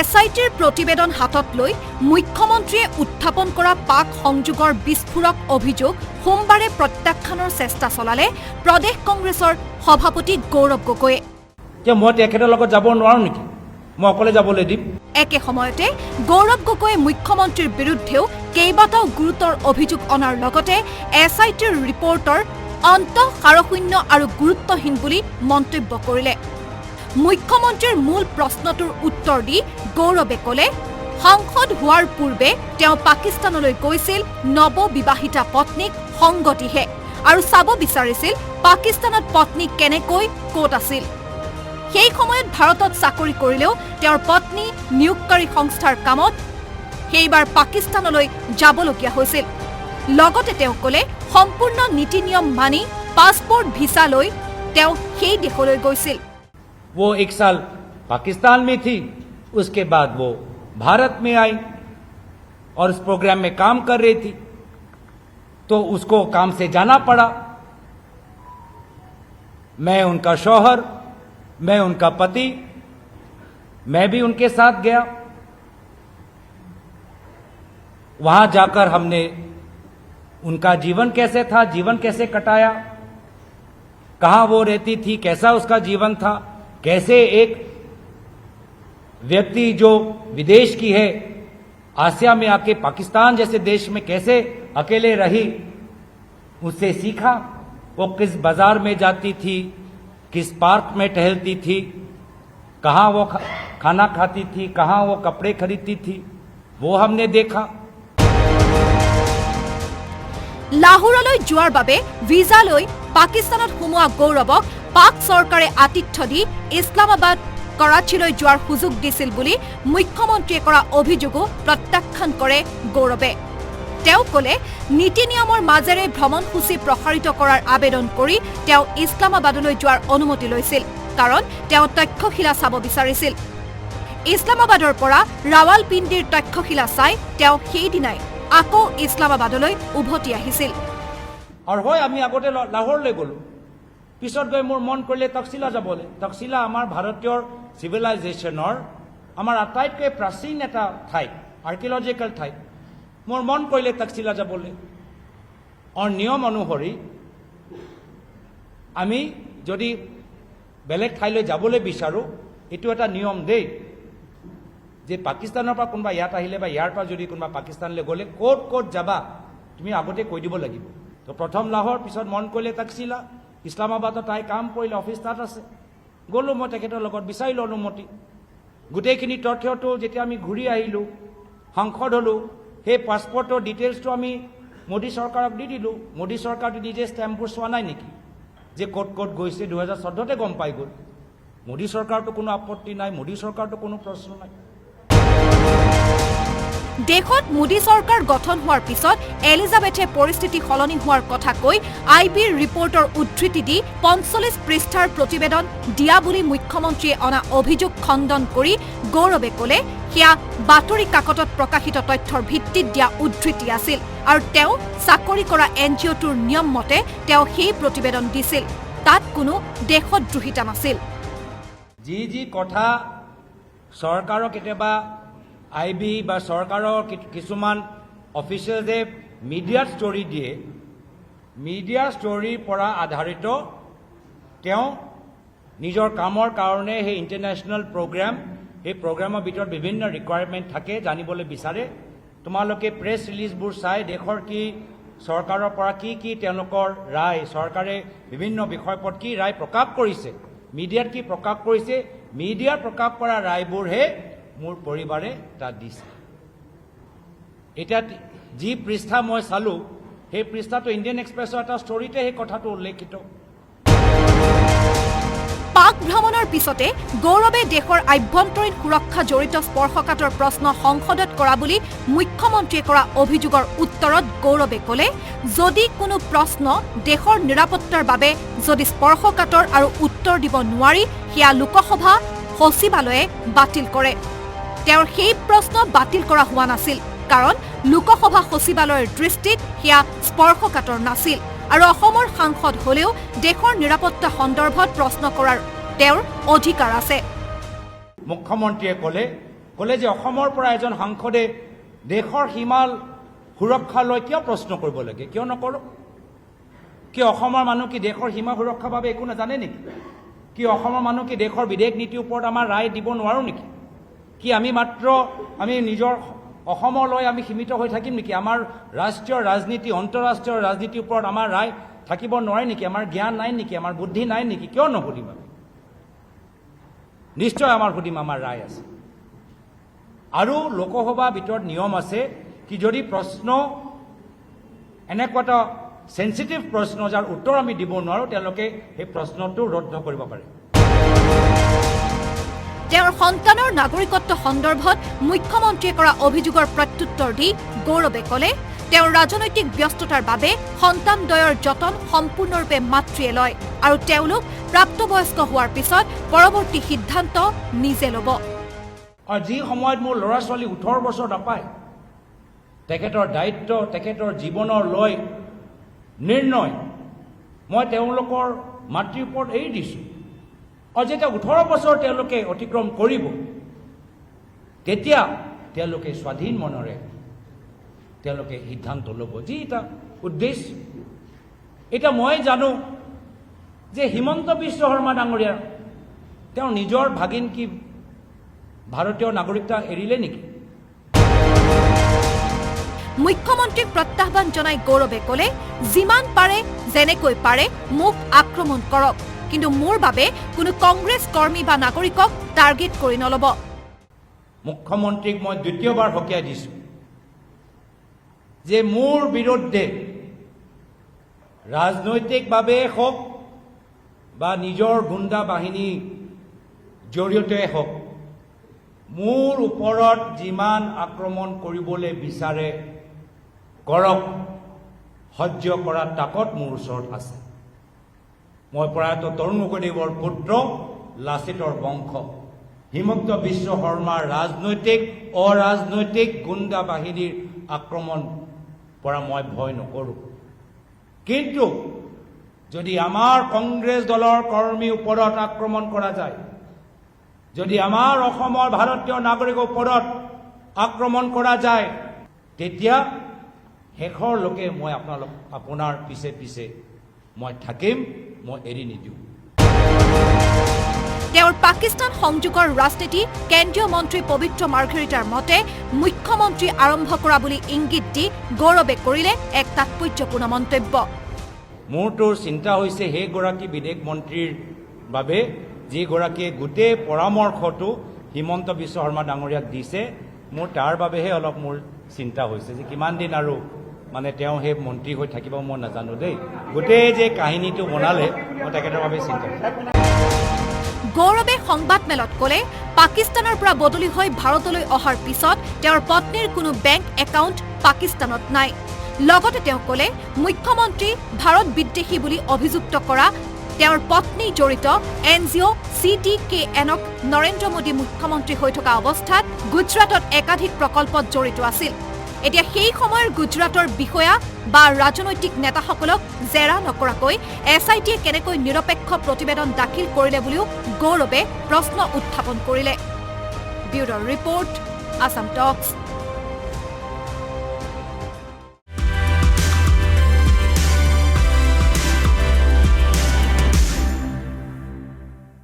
SITৰ প্ৰতিবেদন হাতত লৈ মুখ্যমন্ত্ৰীয়ে উত্থাপন কৰা পাক সংযোগৰ বিস্ফোৰক অভিযোগ সোমবাৰে প্ৰত্যাখ্যানৰ চেষ্টা চলালে প্ৰদেশ কংগ্ৰেছৰ সভাপতি গৌৰৱ গগৈয়ে। মই তেখেতৰ লগত যাব নোৱাৰো নেকি? মই অকলে যাবলৈ দিম। একে সময়তে গৌৰৱ গগৈয়ে মুখ্যমন্ত্ৰীৰ বিৰুদ্ধেও কেইবাটাও গুৰুতৰ অভিযোগ অনাৰ লগতে SITৰ ৰিপৰ্টৰ অন্তঃসাৰশূন্য আৰু গুৰুত্বহীন বুলি মন্তব্য কৰিলে। মুখ্যমন্ত্ৰীৰ মূল প্ৰশ্নটোৰ উত্তৰ দি গৌৰৱে ক'লে, সাংসদ হোৱাৰ পূৰ্বে তেওঁ পাকিস্তানলৈ গৈছিল নৱবিবাহিতা পত্নীক সংগ দিহে আৰু চাব বিচাৰিছিল পাকিস্তানত পত্নী কেনেকৈ ক'ত আছিল। সেই সময়ত ভাৰতত চাকৰি কৰিলেও তেওঁৰ পত্নী নিয়োগকাৰী সংস্থাৰ কামত সেইবাৰ পাকিস্তানলৈ যাবলগীয়া হৈছিল। লগতে তেওঁ ক'লে, সম্পূৰ্ণ নীতি নিয়ম মানি পাছপোৰ্ট ভিছা লৈ তেওঁ সেই দেশলৈ গৈছিল। वो 1 साल पाकिस्तान में थी, उसके बाद वो भारत में आई और इस प्रोग्राम में काम कर रही थी, तो उसको काम से जाना पड़ा। मैं उनका शौहर, मैं उनका पति, मैं भी उनके साथ गया। वहां जाकर हमने उनका जीवन कैसे था, जीवन कैसे कटाया, कहां वो रहती थी, कैसा उसका जीवन था, कैसे एक व्यक्ति जो विदेश की है आसिया में आके पाकिस्तान जैसे देश में कैसे अकेले रही, उससे सीखा। वो किस बाजार में जाती थी, किस पार्क में टहलती थी, कहाँ वो खाना खाती थी, कहाँ वो कपड़े खरीदती थी, वो हमने देखा। লাহোৰলৈ যোৱাৰ বাবে ভিজা লৈ পাকিস্তানত সোমোৱা গৌৰৱক পাক চৰকাৰে আতিথ্য দি ইছলামাবাদ কৰাচীলৈ যোৱাৰ সুযোগ দিছিল বুলি মুখ্যমন্ত্ৰীয়ে কৰা অভিযোগো প্ৰত্যাখ্যান কৰে গৌৰৱে। তেওঁ ক'লে, নীতি নিয়মৰ মাজেৰে ভ্ৰমণসূচী প্ৰসাৰিত কৰাৰ আবেদন কৰি তেওঁ ইছলামাবাদলৈ যোৱাৰ অনুমতি লৈছিল, কাৰণ তেওঁ তক্ষশিলা চাব বিচাৰিছিল। ইছলামাবাদৰ পৰা ৰাৱালপিণ্ডিৰ তক্ষশিলা চাই তেওঁ সেইদিনাই আকৌ ইছলামাবাদলৈ উভতি আহিছিল। আৰু হয়, আমি আগতে লাহোৰলৈ গ'লো, পিছত গৈ মোৰ মন কৰিলে তক্ষশিলা যাবলৈ। তক্ষশিলা আমাৰ ভাৰতীয় চিভিলাইজেশ্যনৰ আমাৰ আটাইতকৈ প্ৰাচীন এটা ঠাই, আৰ্কিঅলজিকেল ঠাই। মোৰ মন কৰিলে তক্ষশিলা যাবলৈ। আৰু নিয়ম অনুসৰি আমি যদি বেলেগ ঠাইলৈ যাবলৈ বিচাৰোঁ, এইটো এটা নিয়ম দেই, যে পাকিস্তানৰ পৰা কোনোবা ইয়াত আহিলে বা ইয়াৰ পৰা যদি কোনোবা পাকিস্তানলৈ গ'লে ক'ত ক'ত যাবা তুমি আগতে কৈ দিব লাগিব। তো প্ৰথম লাহোৰ, পিছত মন কৰিলে তক্ষশিলা, ইছলামাবাদত তাই কাম কৰিলে, অফিচ তাত আছে। গ'লোঁ মই তেখেতৰ লগত, বিচাৰিলোঁ অনুমতি। গোটেইখিনি তথ্যটো যেতিয়া আমি ঘূৰি আহিলোঁ, সাংসদ হ'লোঁ, সেই পাছপৰ্টৰ ডিটেইলছটো আমি মোদী চৰকাৰক দি দিলোঁ। মোদী চৰকাৰটো নিজে ষ্টেম্পবোৰ চোৱা নাই নেকি যে ক'ত ক'ত গৈছে? 2014তে গম পাই গ'ল। মোদী চৰকাৰতো কোনো আপত্তি নাই, মোদী চৰকাৰতো কোনো প্ৰশ্ন নাই। দেশত মোদী চৰকাৰ গঠন হোৱাৰ পিছত এলিজাবেথে পৰিস্থিতি সলনি হোৱাৰ কথা কৈ IBৰ ৰিপৰ্টৰ উদ্ধৃতি দি 45 পৃষ্ঠাৰ প্ৰতিবেদন দিয়া বুলি মুখ্যমন্ত্ৰীয়ে অনা অভিযোগ খণ্ডন কৰি গৌৰৱে ক'লে, সেয়া বাতৰি কাকতত প্ৰকাশিত তথ্যৰ ভিত্তিত দিয়া উদ্ধৃতি আছিল আৰু তেওঁ চাকৰি কৰা NGOটোৰ নিয়ম মতে তেওঁ সেই প্ৰতিবেদন দিছিল। তাত কোনো দেশদ্ৰোহিতা নাছিল। যি কথা চৰকাৰক কেতিয়াবা IB বা চৰকাৰৰ কিছুমান অফিচিয়েলছে মিডিয়াত ষ্টৰি দিয়ে, মিডিয়াৰ ষ্টৰিৰ পৰা আধাৰিত তেওঁ নিজৰ কামৰ কাৰণে সেই ইণ্টাৰনেশ্যনেল প্ৰগ্ৰাম, সেই প্ৰগ্ৰামৰ ভিতৰত বিভিন্ন ৰিকুৱাৰমেণ্ট থাকে, জানিবলৈ বিচাৰে। তোমালোকে প্ৰেছ ৰিলিজবোৰ চাই দেশৰ কি চৰকাৰৰ পৰা কি তেওঁলোকৰ ৰায়, চৰকাৰে বিভিন্ন বিষয়ৰ ওপৰত কি ৰায় প্ৰকাশ কৰিছে, মিডিয়াত কি প্ৰকাশ কৰিছে, মিডিয়াৰ প্ৰকাশ কৰা ৰায়বোৰহে মোৰ পৰিবাৰে তাত দিছে। এতিয়া যি পৃষ্ঠা মই চালোঁ, সেই পৃষ্ঠাটো ইণ্ডিয়ান এক্সপ্ৰেছৰ এটা ষ্টৰিতে সেই কথাটো উল্লেখিত। পাক ভ্ৰমণৰ পিছতে গৌৰৱে দেশৰ আভ্যন্তৰীণ সুৰক্ষা জড়িত স্পৰ্শকাতৰ প্ৰশ্ন সংসদত কৰা বুলি মুখ্যমন্ত্ৰীয়ে কৰা অভিযোগৰ উত্তৰত গৌৰৱে ক'লে, যদি কোনো প্ৰশ্ন দেশৰ নিৰাপত্তাৰ বাবে যদি স্পৰ্শকাতৰ আৰু উত্তৰ দিব নোৱাৰি, সেয়া লোকসভা সচিবালয়ে বাতিল কৰে। তেওঁৰ সেই প্ৰশ্ন বাতিল কৰা হোৱা নাছিল, কাৰণ লোকসভা সচিবালয়ৰ দৃষ্টিত সেয়া স্পৰ্শকাতৰ নাছিল আৰু অসমৰ সাংসদ হলেও দেশৰ নিৰাপত্তা সন্দৰ্ভত প্ৰশ্ন কৰাৰ তেওঁৰ অধিকাৰ আছে। মুখ্যমন্ত্ৰীয়ে ক'লে ক'লে যে অসমৰ পৰা এজন সাংসদে দেশৰ সীমা সুৰক্ষা লৈ কিয় প্ৰশ্ন কৰিব লাগে? কিয় নকৰোঁ? কি অসমৰ মানুহ কি দেশৰ সীমা সুৰক্ষাৰ বাবে একো নাজানে নেকি? কি অসমৰ মানুহ কি দেশৰ বিদেশ নীতিৰ ওপৰত আমাৰ ৰায় দিব নোৱাৰোঁ নেকি? কি আমি মাত্ৰ নিজৰ অসমলৈ আমি সীমিত হৈ থাকিম নেকি? আমাৰ ৰাষ্ট্ৰীয় ৰাজনীতি, আন্তঃৰাষ্ট্ৰীয় ৰাজনীতিৰ ওপৰত আমাৰ ৰায় থাকিব নোৱাৰে নেকি? আমাৰ জ্ঞান নাই নেকি? আমাৰ বুদ্ধি নাই নেকি? কিয় নুসুধিম আমি? নিশ্চয় আমাৰ সুধিম, আমাৰ ৰায় আছে। আৰু লোকসভা ভিতৰত নিয়ম আছে কি যদি প্ৰশ্ন এনেকুৱা এটা সেন্সিটিভ প্ৰশ্ন যাৰ উত্তৰ আমি দিব নোৱাৰোঁ, তেওঁলোকে সেই প্ৰশ্নটো ৰদ্দ কৰিব পাৰে। তেওঁৰ সন্তানৰ নাগৰিকত্ব সন্দৰ্ভত মুখ্যমন্ত্ৰীয়ে কৰা অভিযোগৰ প্ৰত্যুত্তৰ দি গৌৰৱে ক'লে তেওঁৰ ৰাজনৈতিক ব্যস্ততাৰ বাবে সন্তানদ্বয়ৰ যতন সম্পূৰ্ণৰূপে মাতৃয়ে লয় আৰু তেওঁলোক প্ৰাপ্তবয়স্ক হোৱাৰ পিছত পৰৱৰ্তী সিদ্ধান্ত নিজে ল'ব। আৰু যি সময়ত মোৰ ল'ৰা ছোৱালী 18 বছৰ নাপায়, তেখেতৰ দায়িত্ব, তেখেতৰ জীৱনৰ লৈ নিৰ্ণয় মই তেওঁলোকৰ মাতৃৰ ওপৰত এৰি দিছোঁ। আৰু যেতিয়া 18 বছৰ তেওঁলোকে অতিক্ৰম কৰিব, তেতিয়া তেওঁলোকে স্বাধীন মনেৰে তেওঁলোকে সিদ্ধান্ত ল'ব, যি এটা উদ্দেশ্য। এতিয়া মই জানো যে হিমন্ত বিশ্ব শৰ্মা ডাঙৰীয়া তেওঁ নিজৰ ভাগিন কি ভাৰতীয় নাগৰিকতা এৰিলে নেকি? মুখ্যমন্ত্ৰীক প্ৰত্যাহ্বান জনাই গৌৰৱে ক'লে যিমান পাৰে যেনেকৈ পাৰে মোক আক্ৰমণ কৰক, কিন্তু মোৰ বাবে কোনো কংগ্ৰেছ কৰ্মী বা নাগৰিকক টাৰ্গেট কৰি নল'ব। মুখ্যমন্ত্ৰীক মই দ্বিতীয়বাৰ সকীয়াই দিছোঁ যে মোৰ বিৰুদ্ধে ৰাজনৈতিকভাৱে হওক বা নিজৰ গুণ্ডা বাহিনী জৰিয়তে হওক মোৰ ওপৰত যিমান আক্ৰমণ কৰিবলৈ বিচাৰে কৰক, সহ্য কৰাৰ তাকত মোৰ ওচৰত আছে। মই প্ৰয়াত তৰুণ গগৈদেৱৰ পুত্ৰ, লাচিতৰ বংশ, হিমন্ত বিশ্ব শৰ্মাৰ ৰাজনৈতিক অৰাজনৈতিক গুণ্ডা বাহিনীৰ আক্ৰমণ পৰা মই ভয় নকৰোঁ। কিন্তু যদি আমাৰ কংগ্ৰেছ দলৰ কৰ্মীৰ ওপৰত আক্ৰমণ কৰা যায়, যদি আমাৰ অসমৰ ভাৰতীয় নাগৰিকৰ ওপৰত আক্ৰমণ কৰা যায়, তেতিয়া শেষৰলৈকে মই আপোনাৰ পিছে পিছে মই থাকিম, মই এৰি নিদিওঁ। তেওঁৰ পাকিস্তান সংযোগৰ ৰাজনীতি কেন্দ্ৰীয় মন্ত্ৰী পবিত্ৰ মাৰ্ঘেৰিটাৰ মতে মুখ্যমন্ত্ৰী আৰম্ভ কৰা বুলি ইংগিত দি গৌৰৱে কৰিলে এক তাৎপৰ্যপূৰ্ণ মন্তব্য। মোৰতো চিন্তা হৈছে সেইগৰাকী বিদেশ মন্ত্ৰীৰ বাবে যিগৰাকীয়ে গোটেই পৰামৰ্শটো হিমন্ত বিশ্ব শৰ্মা ডাঙৰীয়াক দিছে। মোৰ তাৰ বাবেহে অলপ মোৰ চিন্তা হৈছে যে কিমান দিন আৰু তেওঁ সেই মন্ত্ৰী হৈ থাকিব মই নাজানো দেই। গোটেই যে কাহিনীটো বনালে মই তেখেতৰ বাবে চিন্তা। গৌৰৱে সংবাদমেলত ক'লে পাকিস্তানৰ পৰা বদলি হৈ ভাৰতলৈ অহাৰ পিছত তেওঁৰ পত্নীৰ কোনো বেংক একাউণ্ট পাকিস্তানত নাই। লগতে তেওঁ ক'লে মুখ্যমন্ত্ৰী ভাৰত বিদ্বেষী বুলি অভিযুক্ত কৰা তেওঁৰ পত্নী জড়িত NGO CTKNক নৰেন্দ্ৰ মোদী মুখ্যমন্ত্ৰী হৈ থকা অৱস্থাত গুজৰাটত একাধিক প্ৰকল্পত জড়িত আছিল। এতিয়া সেই সময়ৰ গুজৰাটৰ বিষয়া বা ৰাজনৈতিক নেতাসকলক জেৰা নকৰাকৈ SITয়ে কেনেকৈ নিৰপেক্ষ প্ৰতিবেদন দাখিল কৰিলে বুলিও গৌৰৱে প্ৰশ্ন উত্থাপন কৰিলে। ব্যুৰ' ৰিপৰ্ট, আছাম টক্স।